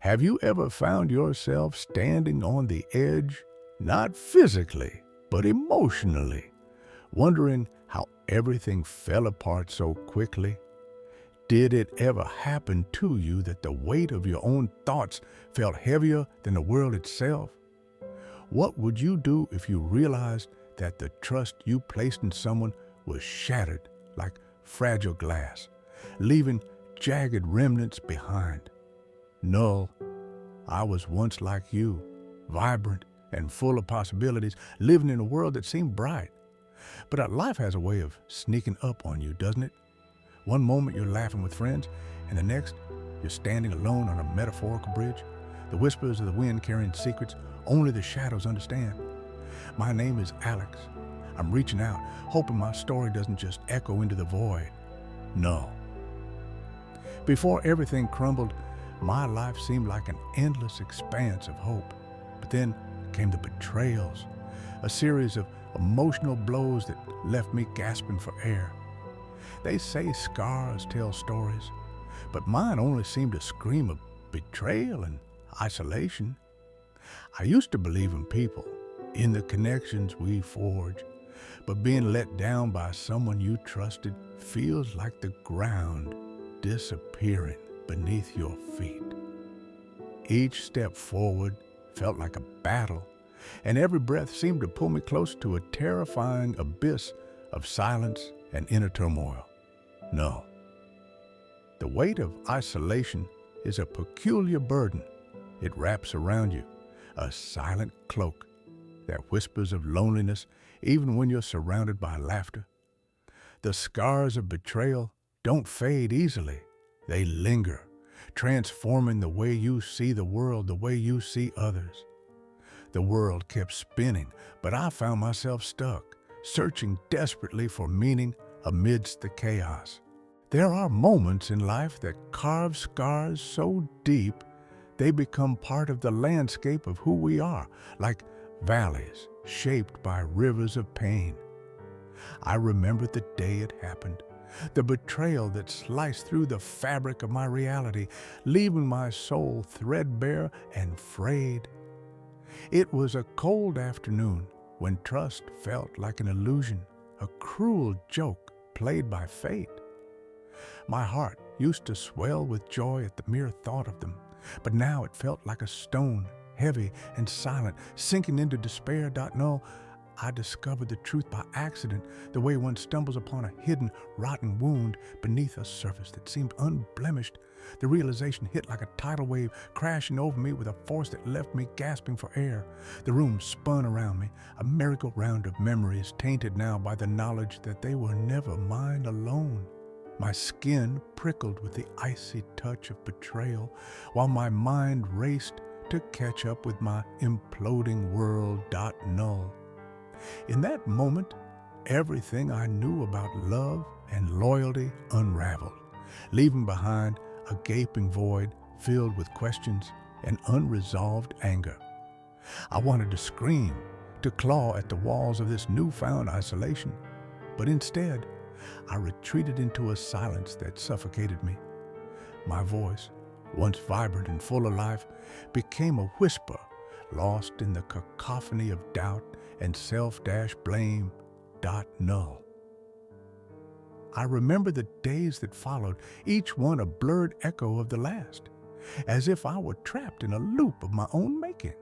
Have you ever found yourself standing on the edge, not physically, but emotionally, wondering how everything fell apart so quickly? Did it ever happen to you that the weight of your own thoughts felt heavier than the world itself? What would you do if you realized that the trust you placed in someone was shattered like fragile glass, leaving jagged remnants behind? Null, I was once like you, vibrant and full of possibilities, living in a world that seemed bright. But life has a way of sneaking up on you, doesn't it? One moment you're laughing with friends, and the next you're standing alone on a metaphorical bridge, the whispers of the wind carrying secrets only the shadows understand. My name is Alex. I'm reaching out, hoping my story doesn't just echo into the void. No. Before everything crumbled, my life seemed like an endless expanse of hope. But then came the betrayals, a series of emotional blows that left me gasping for air. They say scars tell stories, but mine only seemed to scream of betrayal and isolation. I used to believe in people, in the connections we forge, but being let down by someone you trusted feels like the ground disappearing beneath your feet. Each step forward felt like a battle, and every breath seemed to pull me close to a terrifying abyss of silence and inner turmoil. No. The weight of isolation is a peculiar burden. It wraps around you, a silent cloak that whispers of loneliness even when you're surrounded by laughter. The scars of betrayal don't fade easily. They linger, transforming the way you see the world, the way you see others. The world kept spinning, but I found myself stuck, searching desperately for meaning amidst the chaos. There are moments in life that carve scars so deep they become part of the landscape of who we are, like valleys shaped by rivers of pain. I remember the day it happened, the betrayal that sliced through the fabric of my reality, leaving my soul threadbare and frayed. It was a cold afternoon when trust felt like an illusion, a cruel joke played by fate. My heart used to swell with joy at the mere thought of them, but now it felt like a stone, heavy and silent, sinking into despair. No, I discovered the truth by accident, the way one stumbles upon a hidden, rotten wound beneath a surface that seemed unblemished. The realization hit like a tidal wave, crashing over me with a force that left me gasping for air. The room spun around me, a merry-go-round of memories tainted now by the knowledge that they were never mine alone. My skin prickled with the icy touch of betrayal, while my mind raced to catch up with my imploding world. Null. In that moment, everything I knew about love and loyalty unraveled, leaving behind a gaping void filled with questions and unresolved anger. I wanted to scream, to claw at the walls of this newfound isolation, but instead, I retreated into a silence that suffocated me. My voice, once vibrant and full of life, became a whisper, lost in the cacophony of doubt and self-blame. Null. I remember the days that followed, each one a blurred echo of the last, as if I were trapped in a loop of my own making.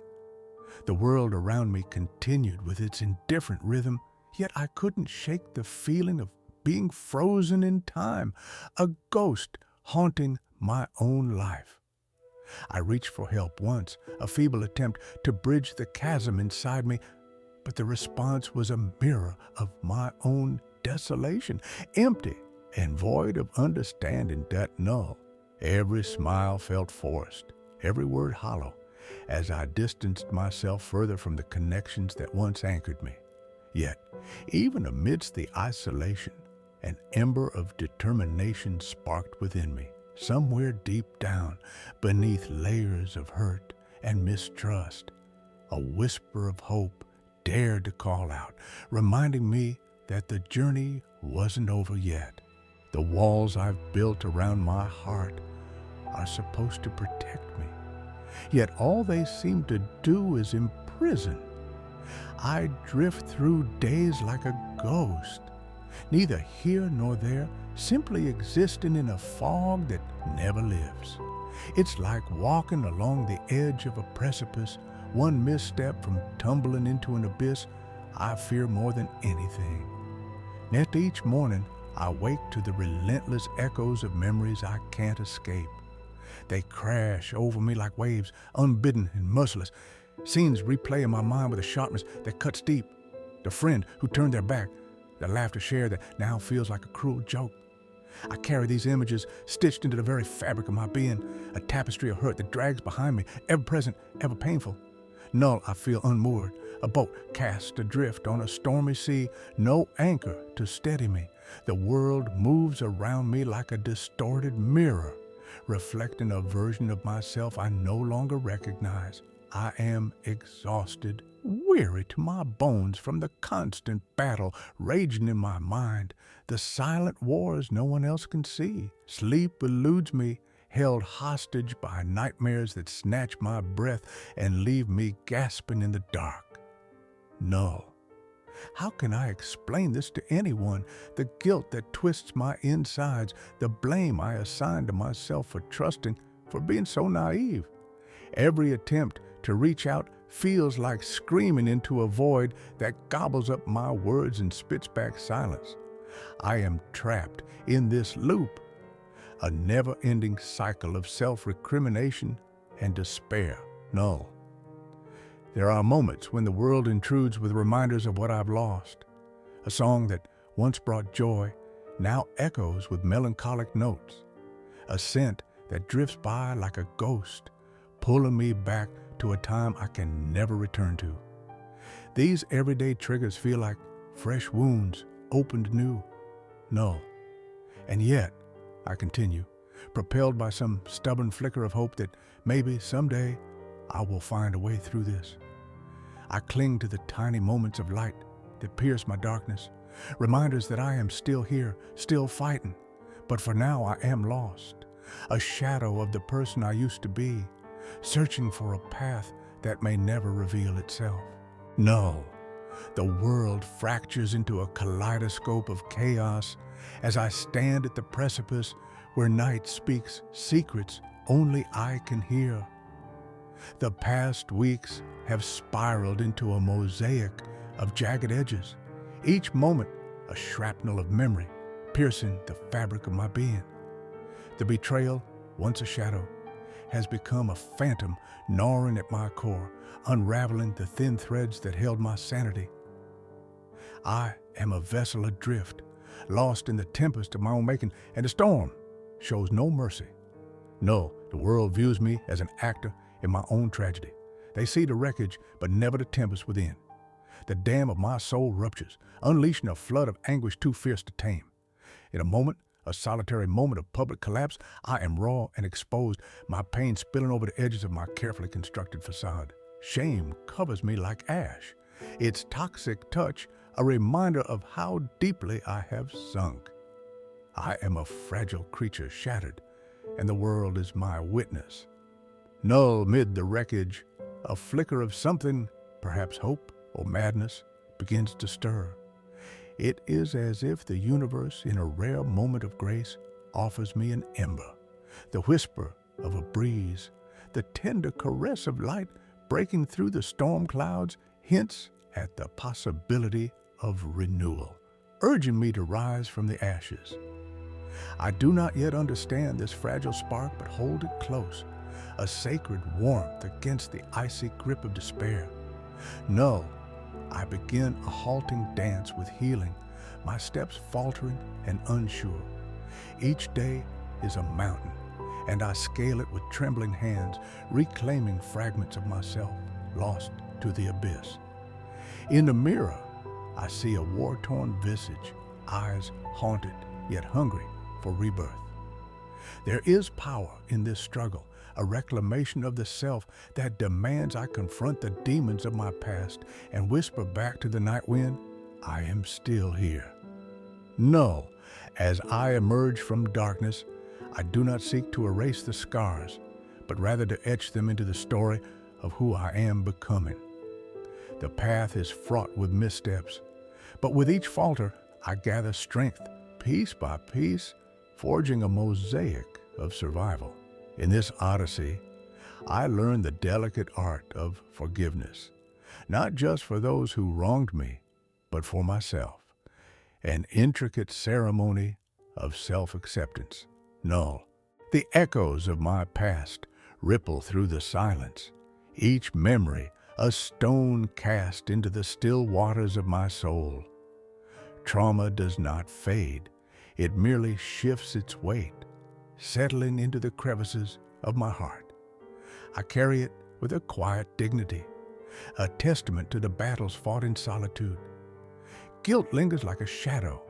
The world around me continued with its indifferent rhythm, yet I couldn't shake the feeling of being frozen in time, a ghost haunting my own life. I reached for help once, a feeble attempt to bridge the chasm inside me, but the response was a mirror of my own desolation, empty and void of understanding. Null. Every smile felt forced, every word hollow, as I distanced myself further from the connections that once anchored me. Yet, even amidst the isolation, an ember of determination sparked within me, somewhere deep down, beneath layers of hurt and mistrust. A whisper of hope dared to call out, reminding me that the journey wasn't over yet. The walls I've built around my heart are supposed to protect me, yet all they seem to do is imprison. I drift through days like a ghost, neither here nor there, simply existing in a fog that never lives. It's like walking along the edge of a precipice, one misstep from tumbling into an abyss I fear more than anything. Yet each morning I wake to the relentless echoes of memories I can't escape. They crash over me like waves, unbidden and merciless. Scenes replay in my mind with a sharpness that cuts deep. The friend who turned their back, the laughter shared that now feels like a cruel joke. I carry these images stitched into the very fabric of my being, a tapestry of hurt that drags behind me, ever present, ever painful. Null, I feel unmoored, a boat cast adrift on a stormy sea, no anchor to steady me. The world moves around me like a distorted mirror, reflecting a version of myself I no longer recognize. I am exhausted, weary to my bones from the constant battle raging in my mind, the silent wars no one else can see. Sleep eludes me, held hostage by nightmares that snatch my breath and leave me gasping in the dark. Null. How can I explain this to anyone? The guilt that twists my insides, the blame I assign to myself for trusting, for being so naive. Every attempt to reach out feels like screaming into a void that gobbles up my words and spits back silence. I am trapped in this loop, a never-ending cycle of self-recrimination and despair. Null. There are moments when the world intrudes with reminders of what I've lost. A song that once brought joy now echoes with melancholic notes. A scent that drifts by like a ghost, pulling me back to a time I can never return to. These everyday triggers feel like fresh wounds opened new. Null. And yet, I continue, propelled by some stubborn flicker of hope that maybe someday I will find a way through this. I cling to the tiny moments of light that pierce my darkness, reminders that I am still here, still fighting. But for now, I am lost, a shadow of the person I used to be, searching for a path that may never reveal itself. Null. The world fractures into a kaleidoscope of chaos as I stand at the precipice where night speaks secrets only I can hear. The past weeks have spiraled into a mosaic of jagged edges, each moment a shrapnel of memory piercing the fabric of my being. The betrayal, once a shadow, has become a phantom gnawing at my core, unraveling the thin threads that held my sanity. I am a vessel adrift, lost in the tempest of my own making, and the storm shows no mercy. No, the world views me as an actor in my own tragedy. They see the wreckage, but never the tempest within. The dam of my soul ruptures, unleashing a flood of anguish too fierce to tame. In a moment, a solitary moment of public collapse, I am raw and exposed, my pain spilling over the edges of my carefully constructed facade. Shame covers me like ash, its toxic touch a reminder of how deeply I have sunk. I am a fragile creature shattered, and the world is my witness. Null mid the wreckage, a flicker of something, perhaps hope or madness, begins to stir. It is as if the universe, in a rare moment of grace, offers me an ember, the whisper of a breeze, the tender caress of light breaking through the storm clouds, hints at the possibility of renewal, urging me to rise from the ashes. I do not yet understand this fragile spark, but hold it close, a sacred warmth against the icy grip of despair. Null, I begin a halting dance with healing, my steps faltering and unsure. Each day is a mountain, and I scale it with trembling hands, reclaiming fragments of myself lost to the abyss. In the mirror, I see a war-torn visage, eyes haunted yet hungry for rebirth. There is power in this struggle, a reclamation of the self that demands I confront the demons of my past and whisper back to the night wind, I am still here. Null, as I emerge from darkness, I do not seek to erase the scars, but rather to etch them into the story of who I am becoming. The path is fraught with missteps, but with each falter, I gather strength, piece by piece, forging a mosaic of survival. In this odyssey, I learned the delicate art of forgiveness, not just for those who wronged me, but for myself. An intricate ceremony of self-acceptance. Null. The echoes of my past ripple through the silence, each memory a stone cast into the still waters of my soul. Trauma does not fade. It merely shifts its weight, settling into the crevices of my heart. I carry it with a quiet dignity, a testament to the battles fought in solitude. Guilt lingers like a shadow,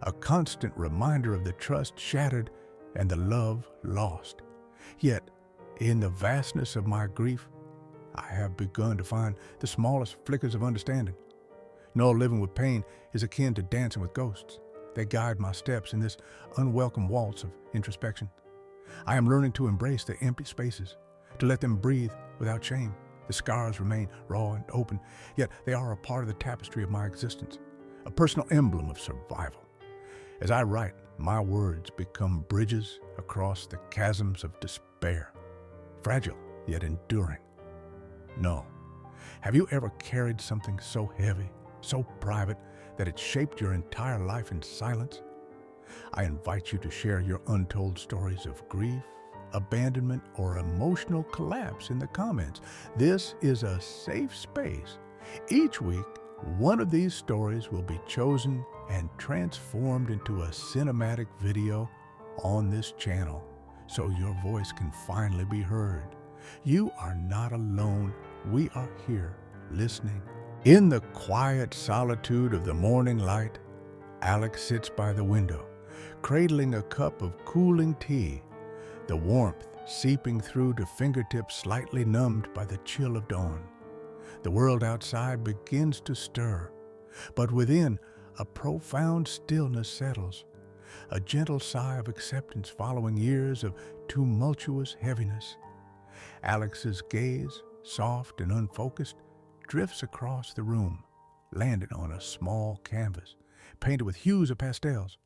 a constant reminder of the trust shattered and the love lost. Yet, in the vastness of my grief, I have begun to find the smallest flickers of understanding. No living with pain is akin to dancing with ghosts. They guide my steps in this unwelcome waltz of introspection. I am learning to embrace the empty spaces, to let them breathe without shame. The scars remain raw and open, yet they are a part of the tapestry of my existence, a personal emblem of survival. As I write, my words become bridges across the chasms of despair, fragile yet enduring. No. Have you ever carried something so heavy, so private, that it shaped your entire life in silence? I invite you to share your untold stories of grief, abandonment, or emotional collapse in the comments. This is a safe space. Each week, one of these stories will be chosen and transformed into a cinematic video on this channel, so your voice can finally be heard. You are not alone. We are here, listening. In the quiet solitude of the morning light, Alex sits by the window, cradling a cup of cooling tea, the warmth seeping through to fingertips slightly numbed by the chill of dawn. The world outside begins to stir, but within, a profound stillness settles, a gentle sigh of acceptance following years of tumultuous heaviness. Alex's gaze, soft and unfocused, drifts across the room, landing on a small canvas, painted with hues of pastels,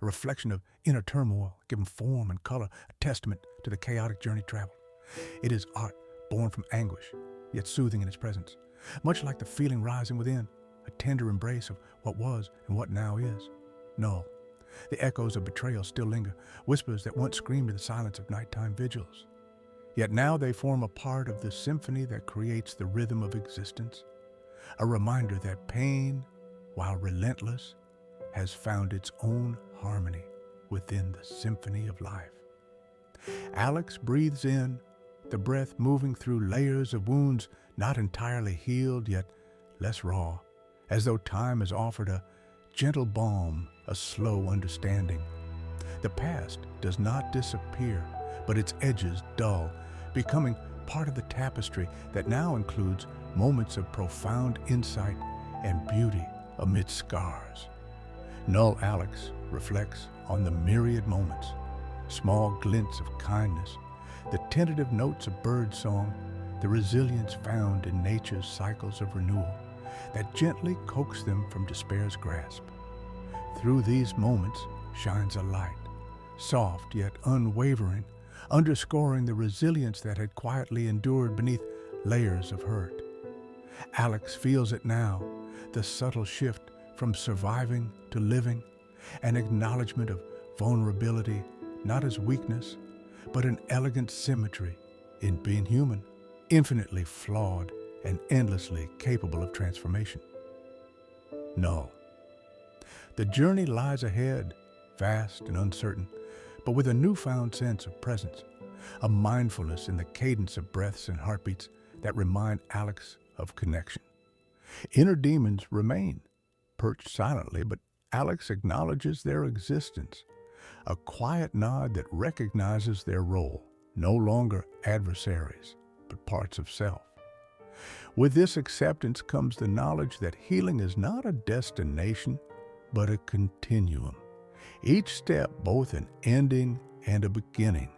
a reflection of inner turmoil, giving form and color, a testament to the chaotic journey traveled. It is art born from anguish, yet soothing in its presence, much like the feeling rising within, a tender embrace of what was and what now is. No, the echoes of betrayal still linger, whispers that once screamed in the silence of nighttime vigils. Yet now they form a part of the symphony that creates the rhythm of existence, a reminder that pain, while relentless, has found its own harmony within the symphony of life. Alex breathes in, the breath moving through layers of wounds not entirely healed, yet less raw, as though time has offered a gentle balm, a slow understanding. The past does not disappear, but its edges dull, becoming part of the tapestry that now includes moments of profound insight and beauty amid scars. Null Alex reflects on the myriad moments, small glints of kindness, the tentative notes of birdsong, the resilience found in nature's cycles of renewal that gently coax them from despair's grasp. Through these moments shines a light, soft yet unwavering, underscoring the resilience that had quietly endured beneath layers of hurt. Alex feels it now, the subtle shift from surviving to living, an acknowledgement of vulnerability, not as weakness, but an elegant symmetry in being human, infinitely flawed and endlessly capable of transformation. No. The journey lies ahead, vast and uncertain, but with a newfound sense of presence, a mindfulness in the cadence of breaths and heartbeats that remind Alex of connection. Inner demons remain, perched silently, but Alex acknowledges their existence, a quiet nod that recognizes their role, no longer adversaries, but parts of self. With this acceptance comes the knowledge that healing is not a destination, but a continuum. Each step both an ending and a beginning,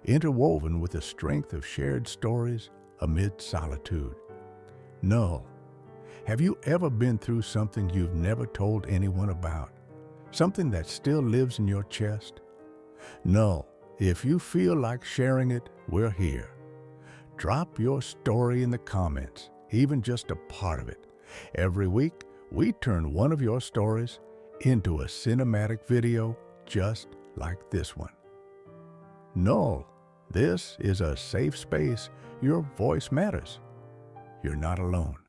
interwoven with the strength of shared stories amid solitude. Null, have you ever been through something you've never told anyone about? Something that still lives in your chest? Null, if you feel like sharing it, we're here. Drop your story in the comments, even just a part of it. Every week, we turn one of your stories into a cinematic video just like this one. Null, this is a safe space. Your voice matters. You're not alone.